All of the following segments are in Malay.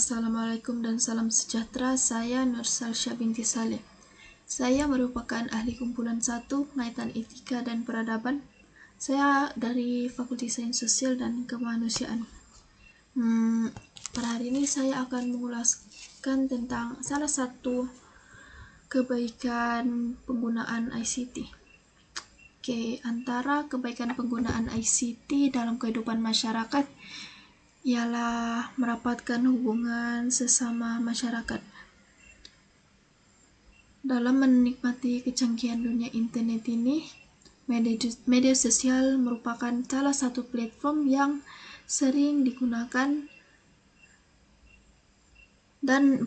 Assalamualaikum dan salam sejahtera. Saya Nursalsyah binti Saleh. Saya merupakan ahli kumpulan 1 pengaitan etika dan peradaban. Saya dari Fakulti Sains Sosial dan Kemanusiaan. Pada hari ini saya akan mengulaskan tentang salah satu kebaikan penggunaan ICT. Antara kebaikan penggunaan ICT dalam kehidupan masyarakat ialah merapatkan hubungan sesama masyarakat. Dalam menikmati kecanggihan dunia internet ini, media sosial merupakan salah satu platform yang sering digunakan dan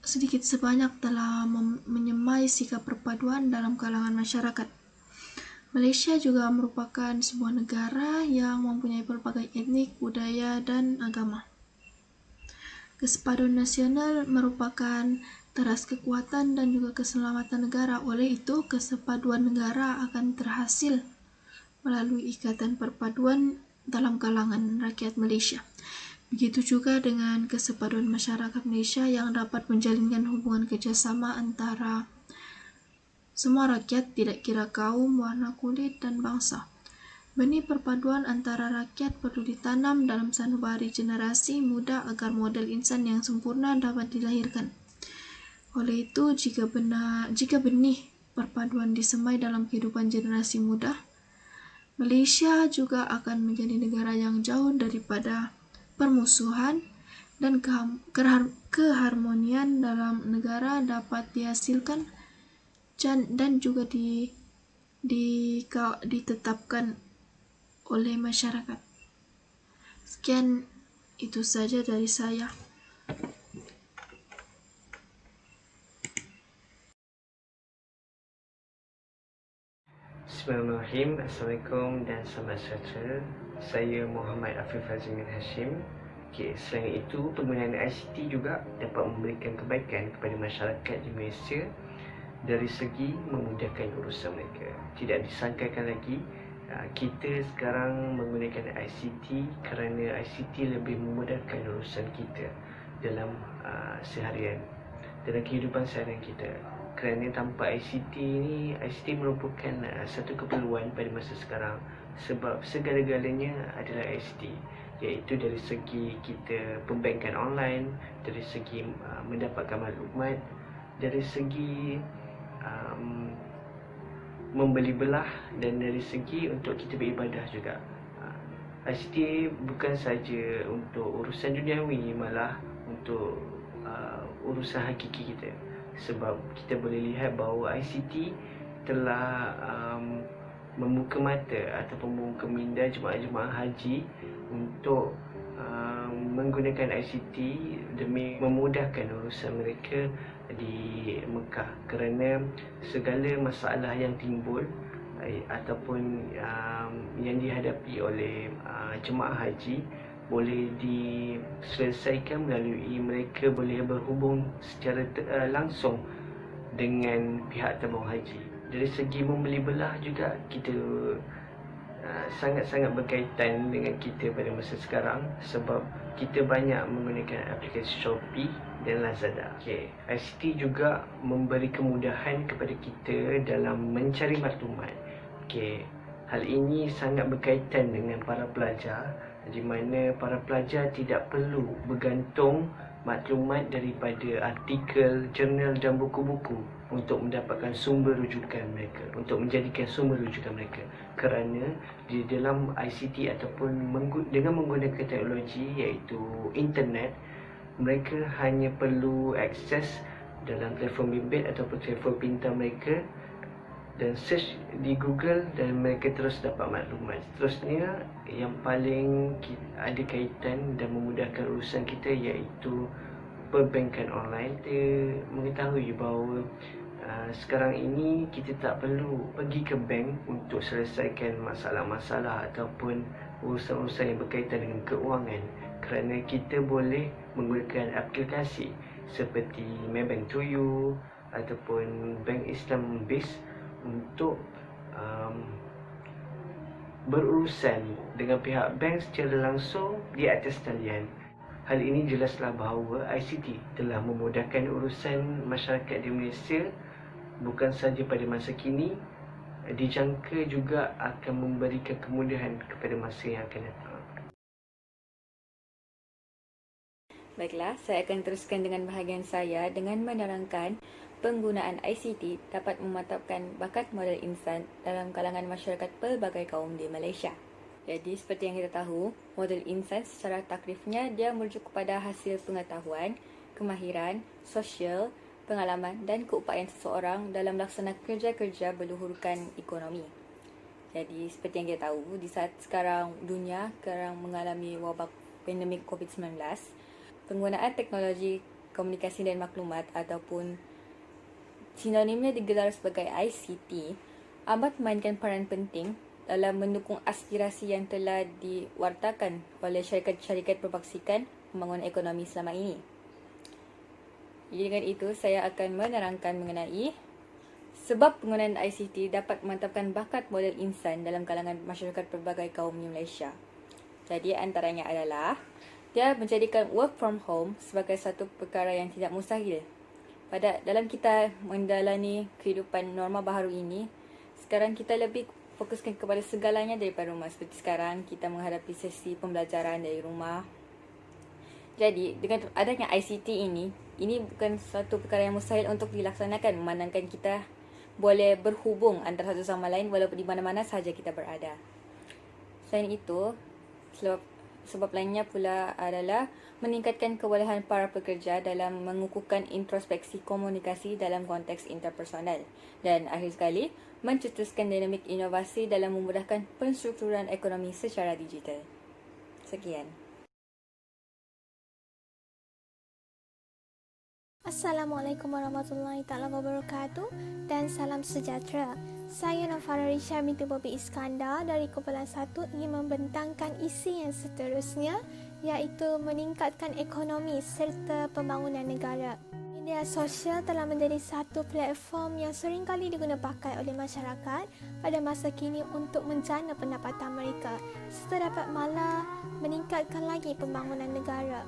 sedikit sebanyak telah menyemai sikap perpaduan dalam kalangan masyarakat. Malaysia juga merupakan sebuah negara yang mempunyai pelbagai etnik, budaya, dan agama. Kesepakatan nasional merupakan teras kekuatan dan juga keselamatan negara. Oleh itu, kesepaduan negara akan terhasil melalui ikatan perpaduan dalam kalangan rakyat Malaysia. Begitu juga dengan kesepaduan masyarakat Malaysia yang dapat menjalinkan hubungan kerjasama antara semua rakyat, tidak kira kaum, warna kulit, dan bangsa. Benih perpaduan antara rakyat perlu ditanam dalam sanubari generasi muda agar model insan yang sempurna dapat dilahirkan. Oleh itu, jika benih perpaduan disemai dalam kehidupan generasi muda, Malaysia juga akan menjadi negara yang jauh daripada permusuhan dan keharmonian dalam negara dapat dihasilkan dan juga ditetapkan oleh masyarakat. Sekian, itu saja dari saya. Bismillahirrahmanirrahim. Assalamualaikum dan selamat sejahtera. Saya Muhammad Afif Azmin Hashim. Selain itu, penggunaan ICT juga dapat memberikan kebaikan kepada masyarakat di Malaysia dari segi memudahkan urusan mereka. Tidak disangkakan lagi kita sekarang menggunakan ICT kerana ICT lebih memudahkan urusan kita dalam seharian, dalam kehidupan seharian kita. Kerana tanpa ICT ni, ICT merupakan satu keperluan pada masa sekarang sebab segala-galanya adalah ICT, iaitu dari segi kita pembankan online, dari segi mendapatkan maklumat, dari segi membeli belah, dan dari segi untuk kita beribadah juga. ICT bukan saja untuk urusan duniawi, malah untuk urusan hakiki kita. Sebab kita boleh lihat bahawa ICT telah membuka mata ataupun membuka minda jemaah-jemaah haji untuk menggunakan ICT demi memudahkan urusan mereka di Mekah, kerana segala masalah yang timbul ataupun yang dihadapi oleh jemaah haji boleh diselesaikan melalui mereka boleh berhubung secara langsung dengan pihak tabung haji. Dari segi membeli belah juga kita sangat-sangat berkaitan dengan kita pada masa sekarang sebab kita banyak menggunakan aplikasi Shopee dan Lazada. ICT juga memberi kemudahan kepada kita dalam mencari maklumat. Hal ini sangat berkaitan dengan para pelajar, di mana para pelajar tidak perlu bergantung maklumat daripada artikel, jurnal dan buku-buku untuk mendapatkan sumber rujukan mereka, untuk menjadikan sumber rujukan mereka, kerana di dalam ICT ataupun dengan menggunakan teknologi iaitu internet, mereka hanya perlu akses dalam telefon bimbit ataupun telefon pintar mereka dan search di Google dan mereka terus dapat maklumat. Seterusnya, yang paling ada kaitan dan memudahkan urusan kita iaitu perbankan online. Kita mengetahui bahawa sekarang ini kita tak perlu pergi ke bank untuk selesaikan masalah-masalah ataupun urusan-urusan yang berkaitan dengan keuangan, kerana kita boleh menggunakan aplikasi seperti Maybank To You ataupun Bank Islam Biz untuk berurusan dengan pihak bank secara langsung di atas talian. Hal ini jelaslah bahawa ICT telah memudahkan urusan masyarakat di Malaysia bukan sahaja pada masa kini, dijangka juga akan memberikan kemudahan kepada masa yang akan datang. Baiklah, saya akan teruskan dengan bahagian saya dengan menerangkan penggunaan ICT dapat memantapkan bakat modal insan dalam kalangan masyarakat pelbagai kaum di Malaysia. Jadi, seperti yang kita tahu, modal insan secara takrifnya dia merujuk kepada hasil pengetahuan, kemahiran, sosial, pengalaman dan keupayaan seseorang dalam melaksanakan kerja-kerja berluhurkan ekonomi. Jadi, seperti yang kita tahu, di saat sekarang dunia sekarang mengalami wabak pandemik COVID-19, penggunaan teknologi komunikasi dan maklumat ataupun sinonimnya digelar sebagai ICT amat memainkan peranan penting dalam mendukung aspirasi yang telah diwartakan oleh syarikat-syarikat perbaksikan pembangunan ekonomi selama ini. Jadi dengan itu, saya akan menerangkan mengenai sebab penggunaan ICT dapat memantapkan bakat modal insan dalam kalangan masyarakat pelbagai kaum di Malaysia. Jadi antaranya adalah dia menjadikan work from home sebagai satu perkara yang tidak mustahil. Dalam kita menjalani kehidupan norma baharu ini, sekarang kita lebih fokuskan kepada segalanya daripada rumah. Seperti sekarang kita menghadapi sesi pembelajaran dari rumah. Jadi dengan adanya ICT ini bukan satu perkara yang mustahil untuk dilaksanakan, memandangkan kita boleh berhubung antara satu sama lain walaupun di mana-mana sahaja kita berada. Selain itu, sebab lainnya pula adalah meningkatkan kebolehan para pekerja dalam mengukuhkan introspeksi komunikasi dalam konteks interpersonal. Dan akhir sekali, mencetuskan dinamik inovasi dalam memudahkan penstrukturan ekonomi secara digital. Sekian. Assalamualaikum warahmatullahi taala wabarakatuh dan salam sejahtera. Saya Nafara Risha binti Bobby Iskandar dari Kumpulan 1 ingin membentangkan isi yang seterusnya, iaitu meningkatkan ekonomi serta pembangunan negara. Media sosial telah menjadi satu platform yang sering kali diguna pakai oleh masyarakat pada masa kini untuk menjana pendapatan mereka serta dapat malah meningkatkan lagi pembangunan negara.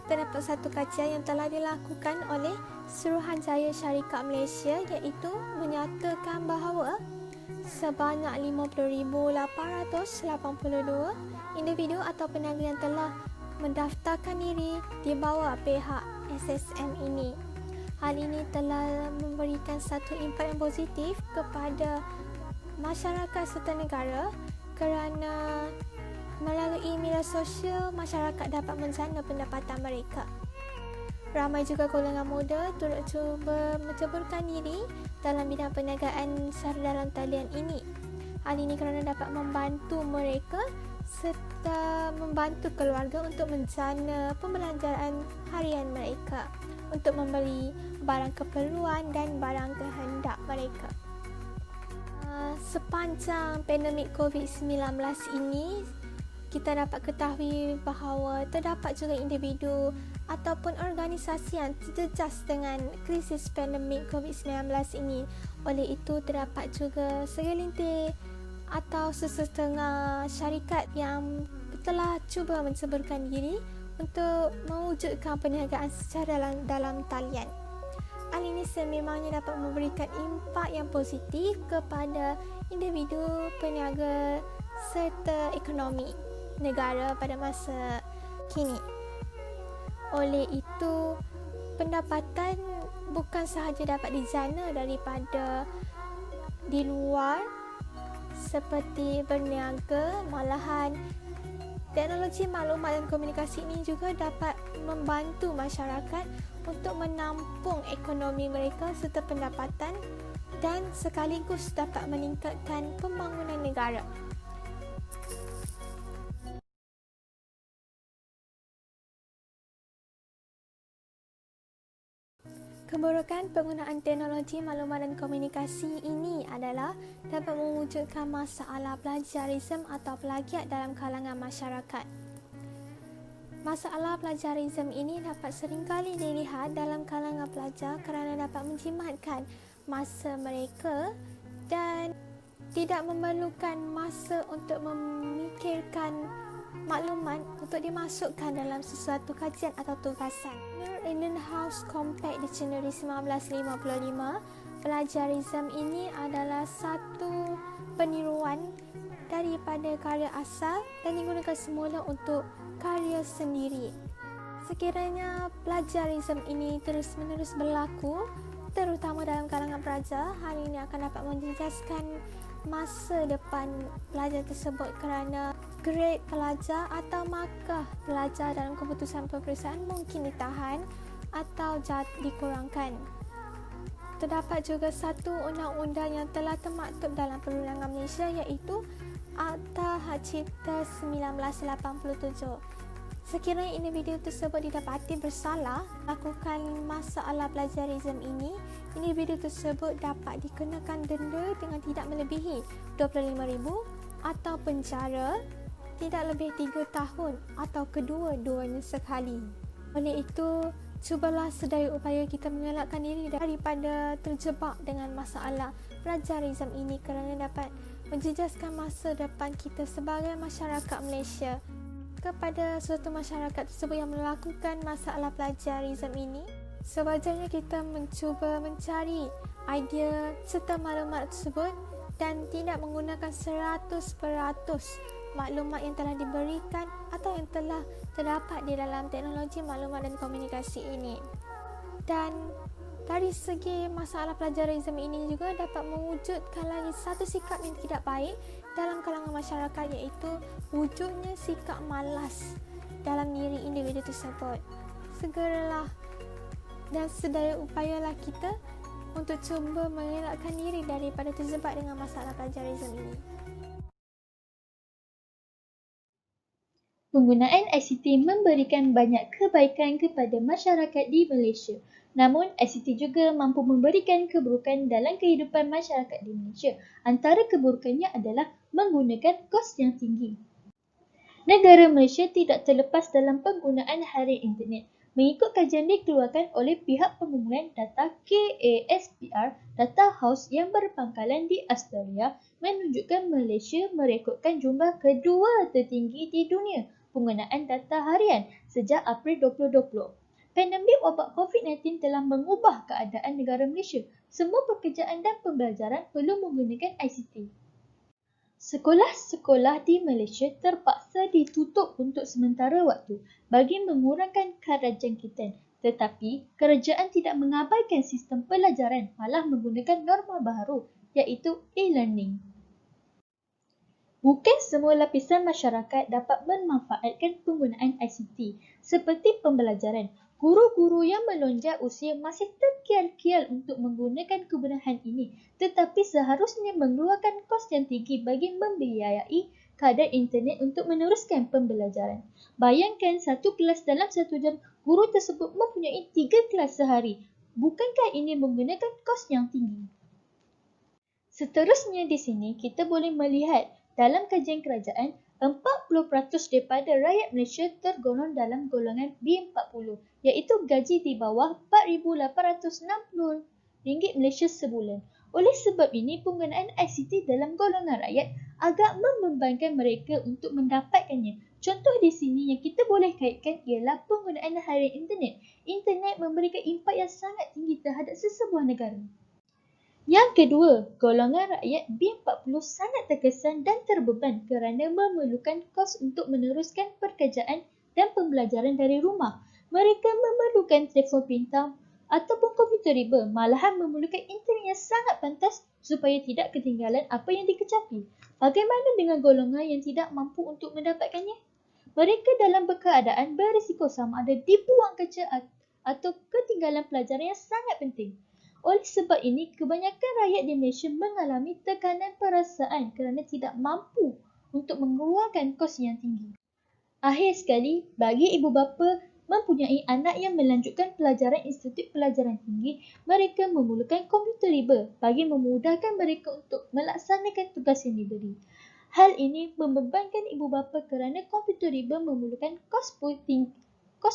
Terdapat satu kajian yang telah dilakukan oleh Suruhanjaya Syarikat Malaysia iaitu menyatakan bahawa sebanyak 50,882 individu atau peniaga yang telah mendaftarkan diri di bawah pihak SSM ini. Hal ini telah memberikan satu impak yang positif kepada masyarakat serta negara kerana melalui media sosial, masyarakat dapat menjana pendapatan mereka. Ramai juga golongan muda turut cuba menceburkan diri dalam bidang perniagaan secara dalam talian ini. Hal ini kerana dapat membantu mereka serta membantu keluarga untuk menjana pembelanjaan harian mereka untuk membeli barang keperluan dan barang kehendak mereka. Sepanjang pandemik COVID-19 ini, kita dapat ketahui bahawa terdapat juga individu ataupun organisasi yang terjejas dengan krisis pandemik COVID-19 ini. Oleh itu, terdapat juga segelintir atau sesetengah syarikat yang telah cuba menceburkan diri untuk mewujudkan perniagaan secara dalam talian. Hal ini sememangnya dapat memberikan impak yang positif kepada individu, peniaga serta ekonomi negara pada masa kini. Oleh itu, pendapatan bukan sahaja dapat dijana daripada di luar seperti berniaga, malahan teknologi maklumat dan komunikasi ini juga dapat membantu masyarakat untuk menampung ekonomi mereka serta pendapatan dan sekaligus dapat meningkatkan pembangunan negara. Keburukan penggunaan teknologi maklumat dan komunikasi ini adalah dapat mewujudkan masalah plagiarisme atau plagiat dalam kalangan masyarakat. Masalah plagiarisme ini dapat seringkali dilihat dalam kalangan pelajar kerana dapat menjimatkan masa mereka dan tidak memerlukan masa untuk memikirkan maklumat untuk dimasukkan dalam sesuatu kajian atau tugasan. Menurut Random House Compact Dictionary 1955, plagiarism ini adalah satu peniruan daripada karya asal dan digunakan semula untuk karya sendiri. Sekiranya plagiarism ini terus-menerus berlaku, terutama dalam kalangan pelajar, hal ini akan dapat menjejaskan masa depan pelajar tersebut kerana grade pelajar atau markah pelajar dalam keputusan peperiksaan mungkin ditahan atau dikurangkan. Terdapat juga satu undang-undang yang telah termaktub dalam Perundangan Malaysia iaitu Akta Hak Cipta 1987. Sekiranya individu tersebut didapati bersalah melakukan masalah plagiarism ini, individu tersebut dapat dikenakan denda dengan tidak melebihi RM25,000 atau penjara tidak lebih 3 tahun atau kedua-duanya sekali. Oleh itu, cubalah sedaya upaya kita mengelakkan diri daripada terjebak dengan masalah plagiarism ini kerana dapat menjejaskan masa depan kita sebagai masyarakat Malaysia. Kepada suatu masyarakat tersebut yang melakukan masalah plagiarism ini, sewajarnya kita mencuba mencari idea serta maklumat tersebut dan tidak menggunakan 100% maklumat yang telah diberikan atau yang telah terdapat di dalam teknologi maklumat dan komunikasi ini. Dan dari segi masalah plagiarism ini juga dapat mewujudkan lagi satu sikap yang tidak baik dalam kalangan masyarakat, iaitu wujudnya sikap malas dalam diri individu tersebut. Segeralah dan sedaya upayalah kita untuk cuba mengelakkan diri daripada terjebak dengan masalah plagiarism ini. Penggunaan ICT memberikan banyak kebaikan kepada masyarakat di Malaysia. Namun, ICT juga mampu memberikan keburukan dalam kehidupan masyarakat di Malaysia. Antara keburukannya adalah menggunakan kos yang tinggi. Negara Malaysia tidak terlepas dalam penggunaan harian internet. Mengikut kajian dikeluarkan oleh pihak pengumpulan data KASPR, Data House yang berpangkalan di Australia menunjukkan Malaysia merekodkan jumlah kedua tertinggi di dunia penggunaan data harian sejak April 2020. Pandemik wabak COVID-19 telah mengubah keadaan negara Malaysia. Semua pekerjaan dan pembelajaran perlu menggunakan ICT. Sekolah-sekolah di Malaysia terpaksa ditutup untuk sementara waktu bagi mengurangkan kadar jangkitan. Tetapi, kerajaan tidak mengabaikan sistem pelajaran, malah menggunakan norma baru iaitu e-learning. Bukan semua lapisan masyarakat dapat memanfaatkan penggunaan ICT seperti pembelajaran. Guru-guru yang melonjak usia masih terkial-kial untuk menggunakan kemudahan ini, tetapi seharusnya mengeluarkan kos yang tinggi bagi membiayai kadar internet untuk meneruskan pembelajaran. Bayangkan satu kelas dalam 1 jam, guru tersebut mempunyai 3 kelas sehari. Bukankah ini menggunakan kos yang tinggi? Seterusnya di sini kita boleh melihat dalam kajian kerajaan, 40% daripada rakyat Malaysia tergolong dalam golongan B40, iaitu gaji di bawah RM4,860 Malaysia sebulan. Oleh sebab ini, penggunaan ICT dalam golongan rakyat agak membebankan mereka untuk mendapatkannya. Contoh di sini yang kita boleh kaitkan ialah penggunaan harian internet. Internet memberikan impak yang sangat tinggi terhadap sesebuah negara. Yang kedua, golongan rakyat B40 sangat terkesan dan terbeban kerana memerlukan kos untuk meneruskan pekerjaan dan pembelajaran dari rumah. Mereka memerlukan telefon pintar ataupun komputer riba, malahan memerlukan internet yang sangat pantas supaya tidak ketinggalan apa yang dikecapi. Bagaimana dengan golongan yang tidak mampu untuk mendapatkannya? Mereka dalam keadaan berisiko sama ada dibuang kerja atau ketinggalan pelajaran yang sangat penting. Oleh sebab ini, kebanyakan rakyat di Malaysia mengalami tekanan perasaan kerana tidak mampu untuk mengeluarkan kos yang tinggi. Akhir sekali, bagi ibu bapa mempunyai anak yang melanjutkan pelajaran institut pelajaran tinggi, mereka memerlukan komputer riba bagi memudahkan mereka untuk melaksanakan tugas yang diberi. Hal ini membebankan ibu bapa kerana komputer riba memerlukan kos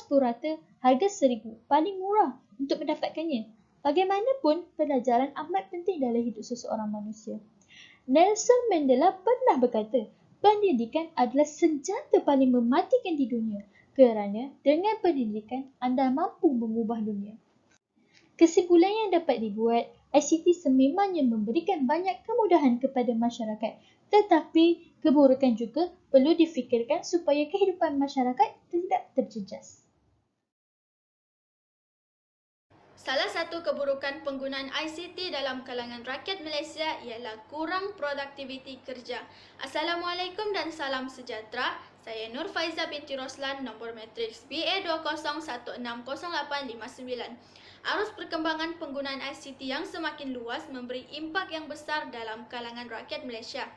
purata harga RM1,000 paling murah untuk mendapatkannya. Bagaimanapun, pelajaran amat penting dalam hidup seseorang manusia. Nelson Mandela pernah berkata, pendidikan adalah senjata paling mematikan di dunia kerana dengan pendidikan anda mampu mengubah dunia. Kesimpulan yang dapat dibuat, ICT sememangnya memberikan banyak kemudahan kepada masyarakat, tetapi keburukan juga perlu difikirkan supaya kehidupan masyarakat tidak terjejas. Salah satu keburukan penggunaan ICT dalam kalangan rakyat Malaysia ialah kurang produktiviti kerja. Assalamualaikum dan salam sejahtera. Saya Nur Faiza binti Roslan, nombor matriks BA20160859. Arus perkembangan penggunaan ICT yang semakin luas memberi impak yang besar dalam kalangan rakyat Malaysia.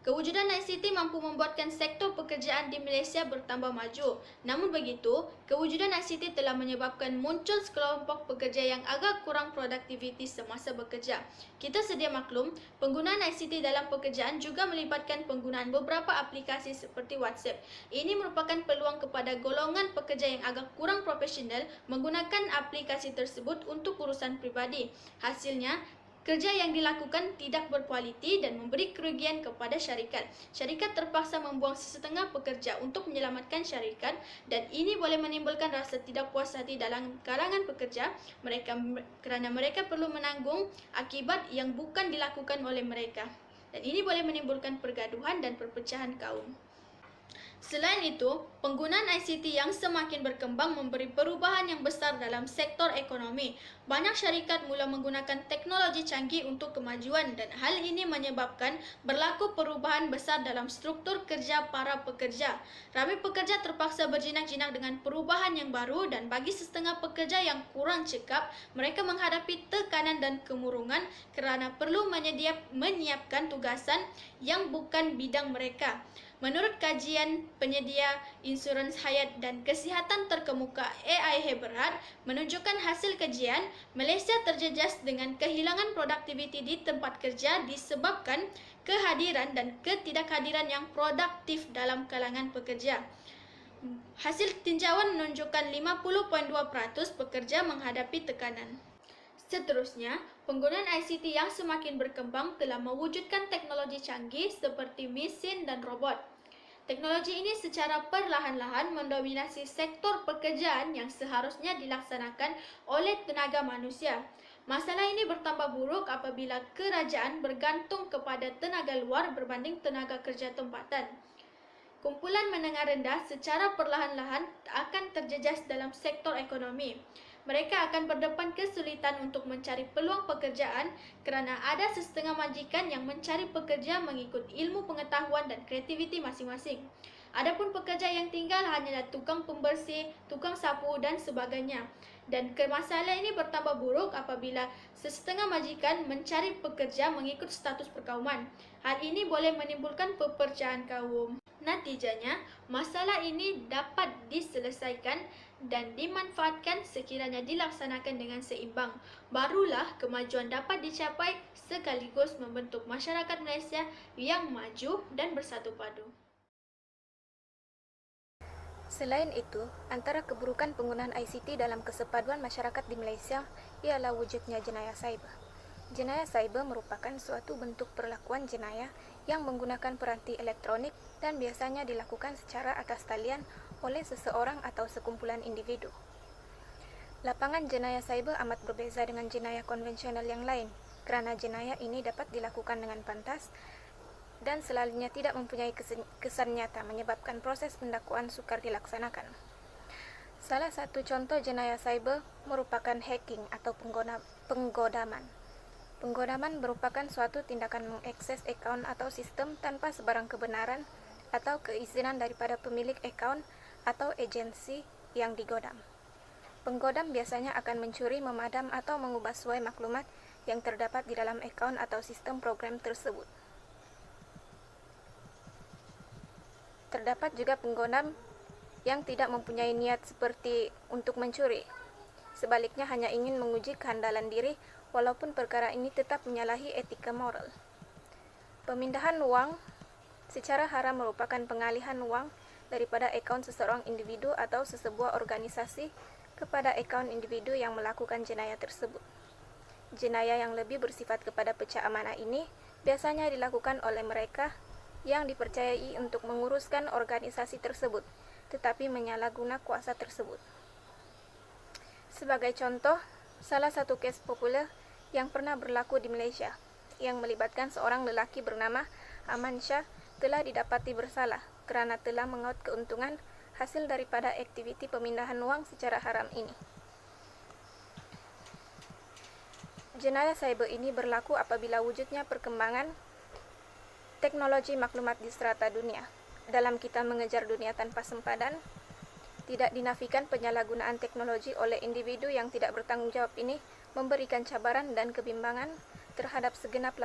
Kewujudan ICT mampu membuatkan sektor pekerjaan di Malaysia bertambah maju. Namun begitu, kewujudan ICT telah menyebabkan muncul sekelompok pekerja yang agak kurang produktiviti semasa bekerja. Kita sedia maklum, penggunaan ICT dalam pekerjaan juga melibatkan penggunaan beberapa aplikasi seperti WhatsApp. Ini merupakan peluang kepada golongan pekerja yang agak kurang profesional menggunakan aplikasi tersebut untuk urusan pribadi. Hasilnya, kerja yang dilakukan tidak berkualiti dan memberi kerugian kepada syarikat. Syarikat terpaksa membuang sesetengah pekerja untuk menyelamatkan syarikat dan ini boleh menimbulkan rasa tidak puas hati dalam kalangan pekerja kerana mereka perlu menanggung akibat yang bukan dilakukan oleh mereka. Dan ini boleh menimbulkan pergaduhan dan perpecahan kaum. Selain itu, penggunaan ICT yang semakin berkembang memberi perubahan yang besar dalam sektor ekonomi. Banyak syarikat mula menggunakan teknologi canggih untuk kemajuan dan hal ini menyebabkan berlaku perubahan besar dalam struktur kerja para pekerja. Ramai pekerja terpaksa berjinak-jinak dengan perubahan yang baru dan bagi setengah pekerja yang kurang cekap, mereka menghadapi tekanan dan kemurungan kerana perlu menyiapkan tugasan yang bukan bidang mereka. Menurut kajian penyedia insurans hayat dan kesihatan terkemuka AIH Berhad menunjukkan hasil kajian, Malaysia terjejas dengan kehilangan produktiviti di tempat kerja disebabkan kehadiran dan ketidakhadiran yang produktif dalam kalangan pekerja. Hasil tinjauan menunjukkan 50.2% pekerja menghadapi tekanan. Seterusnya, penggunaan ICT yang semakin berkembang telah mewujudkan teknologi canggih seperti mesin dan robot. Teknologi ini secara perlahan-lahan mendominasi sektor pekerjaan yang seharusnya dilaksanakan oleh tenaga manusia. Masalah ini bertambah buruk apabila kerajaan bergantung kepada tenaga luar berbanding tenaga kerja tempatan. Kumpulan menengah rendah secara perlahan-lahan akan terjejas dalam sektor ekonomi. Mereka akan berdepan kesulitan untuk mencari peluang pekerjaan kerana ada sesetengah majikan yang mencari pekerja mengikut ilmu pengetahuan dan kreativiti masing-masing. Adapun pekerja yang tinggal hanyalah tukang pembersih, tukang sapu dan sebagainya. Dan masalah ini bertambah buruk apabila sesetengah majikan mencari pekerja mengikut status perkauman. Hal ini boleh menimbulkan pepercahan kaum. Natijanya, masalah ini dapat diselesaikan dan dimanfaatkan sekiranya dilaksanakan dengan seimbang. Barulah kemajuan dapat dicapai sekaligus membentuk masyarakat Malaysia yang maju dan bersatu padu. Selain itu, antara keburukan penggunaan ICT dalam kesepaduan masyarakat di Malaysia ialah wujudnya jenayah cyber. Jenayah cyber merupakan suatu bentuk perlakuan jenayah yang menggunakan peranti elektronik dan biasanya dilakukan secara atas talian oleh seseorang atau sekumpulan individu. Lapangan jenayah cyber amat berbeza dengan jenayah konvensional yang lain, kerana jenayah ini dapat dilakukan dengan pantas dan selalunya tidak mempunyai kesan nyata menyebabkan proses pendakwaan sukar dilaksanakan. Salah satu contoh jenayah cyber merupakan hacking atau penggodaman. Penggodaman merupakan suatu tindakan mengakses akaun atau sistem tanpa sebarang kebenaran atau keizinan daripada pemilik akaun atau agensi yang digodam. Penggodam biasanya akan mencuri, memadam atau mengubah suai maklumat yang terdapat di dalam akaun atau sistem program tersebut. Terdapat juga penggodam yang tidak mempunyai niat seperti untuk mencuri. Sebaliknya hanya ingin menguji kehandalan diri walaupun perkara ini tetap menyalahi etika moral. Pemindahan wang secara haram merupakan pengalihan wang daripada akaun seseorang individu atau sesebuah organisasi kepada akaun individu yang melakukan jenayah tersebut. Jenayah yang lebih bersifat kepada pecah amanah ini biasanya dilakukan oleh mereka yang dipercayai untuk menguruskan organisasi tersebut, tetapi menyalahguna kuasa tersebut. Sebagai contoh, salah satu kes populer yang pernah berlaku di Malaysia, yang melibatkan seorang lelaki bernama Aman Shah, telah didapati bersalah kerana telah mengaut keuntungan hasil daripada aktiviti pemindahan wang secara haram ini. Jenayah cyber ini berlaku apabila wujudnya perkembangan teknologi maklumat di strata dunia. Dalam kita mengejar dunia tanpa sempadan, tidak dinafikan penyalahgunaan teknologi oleh individu yang tidak bertanggung jawab ini memberikan cabaran dan kebimbangan terhadap segenap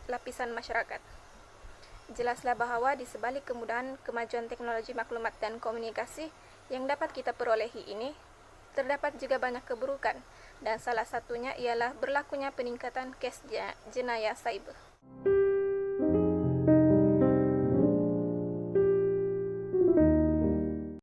lapisan masyarakat. Jelaslah bahawa di sebalik kemudahan kemajuan teknologi maklumat dan komunikasi yang dapat kita perolehi ini, terdapat juga banyak keburukan, dan salah satunya ialah berlakunya peningkatan kes jenayah cyber.